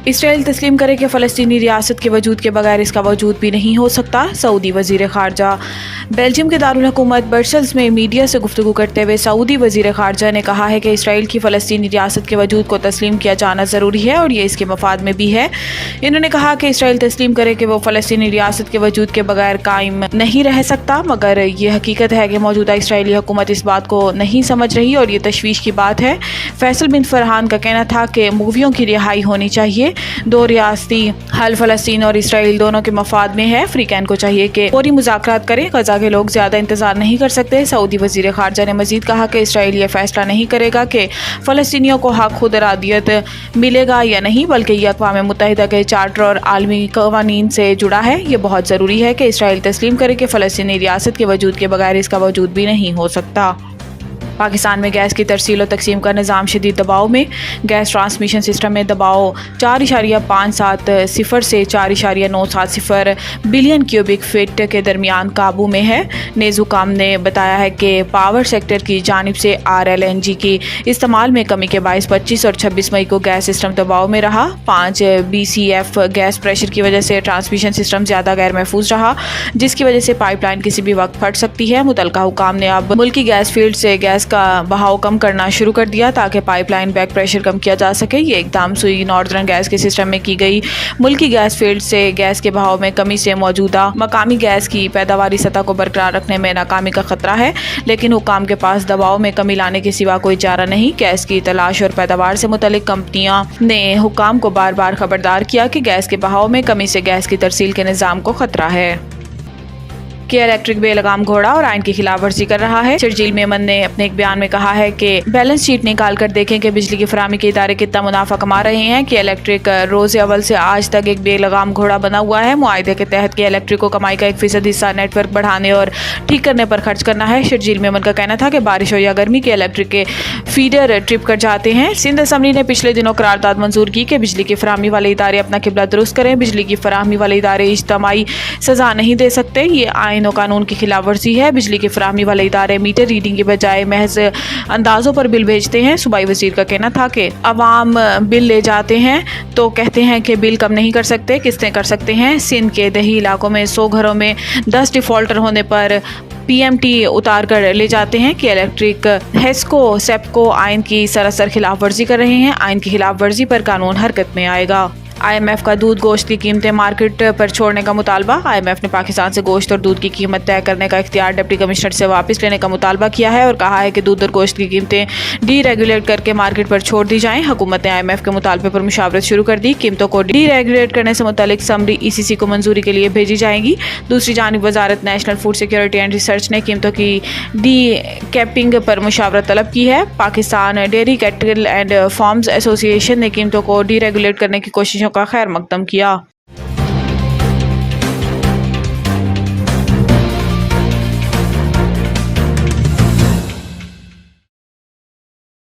اسرائیل تسلیم کرے کہ فلسطینی ریاست کے وجود کے بغیر اس کا وجود بھی نہیں ہو سکتا۔ سعودی وزیر خارجہ بیلجیم کے دارالحکومت برسلز میں میڈیا سے گفتگو کرتے ہوئے سعودی وزیر خارجہ نے کہا ہے کہ اسرائیل کی فلسطینی ریاست کے وجود کو تسلیم کیا جانا ضروری ہے اور یہ اس کے مفاد میں بھی ہے۔ انہوں نے کہا کہ اسرائیل تسلیم کرے کہ وہ فلسطینی ریاست کے وجود کے بغیر قائم نہیں رہ سکتا، مگر یہ حقیقت ہے کہ موجودہ اسرائیلی حکومت اس بات کو نہیں سمجھ رہی اور یہ تشویش کی بات ہے۔ فیصل بن فرحان کا کہنا تھا کہ مویوں کی رہائی ہونی چاہیے۔ دو ریاستی حل فلسطین اور اسرائیل دونوں کے مفاد میں ہے۔ فریقین کو چاہیے کہ فوری مذاکرات کریں۔ غزہ کے لوگ زیادہ انتظار نہیں کر سکتے۔ سعودی وزیر خارجہ نے مزید کہا کہ اسرائیل یہ فیصلہ نہیں کرے گا کہ فلسطینیوں کو حق خود ارادیت ملے گا یا نہیں، بلکہ یہ اقوام متحدہ کے چارٹر اور عالمی قوانین سے جڑا ہے۔ یہ بہت ضروری ہے کہ اسرائیل تسلیم کرے کہ فلسطینی ریاست کے وجود کے بغیر اس کا وجود بھی نہیں ہو سکتا۔ پاکستان میں گیس کی ترسیل و تقسیم کا نظام شدید دباؤ میں۔ گیس ٹرانسمیشن سسٹم میں دباؤ 4.570 سے 4.970 بلین کیوبک فٹ کے درمیان قابو میں ہے۔ نیزوکام نے بتایا ہے کہ پاور سیکٹر کی جانب سے RLNG کی استعمال میں کمی کے باعث 25 اور 26 مئی کو گیس سسٹم دباؤ میں رہا۔ 5 BCF گیس پریشر کی وجہ سے ٹرانسمیشن سسٹم زیادہ غیر محفوظ رہا، جس کی وجہ سے پائپ لائن کسی بھی وقت پھٹ سکتی ہے۔ متعلقہ حکام نے اب ملکی گیس فیلڈ سے گیس کا بہاؤ کم کرنا شروع کر دیا تاکہ پائپ لائن بیک پریشر کم کیا جا سکے۔ یہ اقدام سوئی ناردرن گیس کے سسٹم میں کی گئی ملکی گیس فیلڈ سے گیس کے بہاؤ میں کمی سے موجودہ مقامی گیس کی پیداواری سطح کو برقرار رکھنے میں ناکامی کا خطرہ ہے، لیکن حکام کے پاس دباؤ میں کمی لانے کے سوا کوئی چارہ نہیں۔ گیس کی تلاش اور پیداوار سے متعلق کمپنیاں نے حکام کو بار بار خبردار کیا کہ گیس کے بہاؤ میں کمی سے گیس کی ترسیل کے نظام کو خطرہ ہے۔ کہ الیکٹرک بے لگام گھوڑا اور آئین کی خلاف ورزی کر رہا ہے۔ شرجیل میمن نے اپنے ایک بیان میں کہا ہے کہ بیلنس شیٹ نکال کر دیکھیں کہ بجلی کی فراہمی کے ادارے کتنا منافع کما رہے ہیں۔ کہ الیکٹرک روز اول سے آج تک ایک بے لگام گھوڑا بنا ہوا ہے۔ معاہدے کے تحت کہ الیکٹرک کو کمائی کا 1% حصہ نیٹ ورک بڑھانے اور ٹھیک کرنے پر خرچ کرنا ہے۔ شرجیل میمن کا کہنا تھا کہ بارش ہو یا گرمی کے الیکٹرک کے فیڈر ٹرپ کر جاتے ہیں۔ سندھ اسمبلی نے پچھلے دنوں قرارداد منظور کی کہ بجلی کی فراہمی والے ادارے اپنا قبلہ درست کریں۔ بجلی کی فراہمی والے ادارے اجتماعی سزا نہیں دے سکتے، یہ آئین و قانون کی خلاف ورزی ہے۔ بجلی کی فراہمی والے ادارے میٹر ریڈنگ کی بجائے محض اندازوں پر بل بھیجتے ہیں۔ صوبائی وزیر کا کہنا تھا کہ عوام بل لے جاتے ہیں تو کہتے ہیں کہ بل کم نہیں کر سکتے، قسطیں کر سکتے ہیں۔ سندھ کے دیہی علاقوں میں 100 گھروں میں 10 ڈیفالٹر ہونے پر PMT اتار کر لے جاتے ہیں۔ کہ الیکٹرک ہیسکو سیپکو آئین کی سراسر خلاف ورزی کر رہے ہیں۔ آئین کی خلاف ورزی پر قانون حرکت میں آئے گا۔ IMF کا دودھ گوشت کی قیمتیں مارکیٹ پر چھوڑنے کا مطالبہ۔ IMF نے پاکستان سے گوشت اور دودھ کی قیمت طے کرنے کا اختیار ڈپٹی کمشنر سے واپس لینے کا مطالبہ کیا ہے اور کہا ہے کہ دودھ اور گوشت کی قیمتیں ڈی ریگولیٹ کر کے مارکیٹ پر چھوڑ دی جائیں۔ حکومت نے IMF کے مطالبے پر مشاورت شروع کر دی۔ قیمتوں کو ڈی ریگولیٹ کرنے سے متعلق سمری ECC کو منظوری کے لیے بھیجی جائے گی۔ دوسری جانب وزارت national food security and research نے قیمتوں کی ڈی کیپنگ پر مشاورت طلب کی ہے۔ Pakistan dairy cattle and farms association نے قیمتوں کو ڈی ریگولیٹ کرنے کی کوششوں کا خیر مقدم کیا۔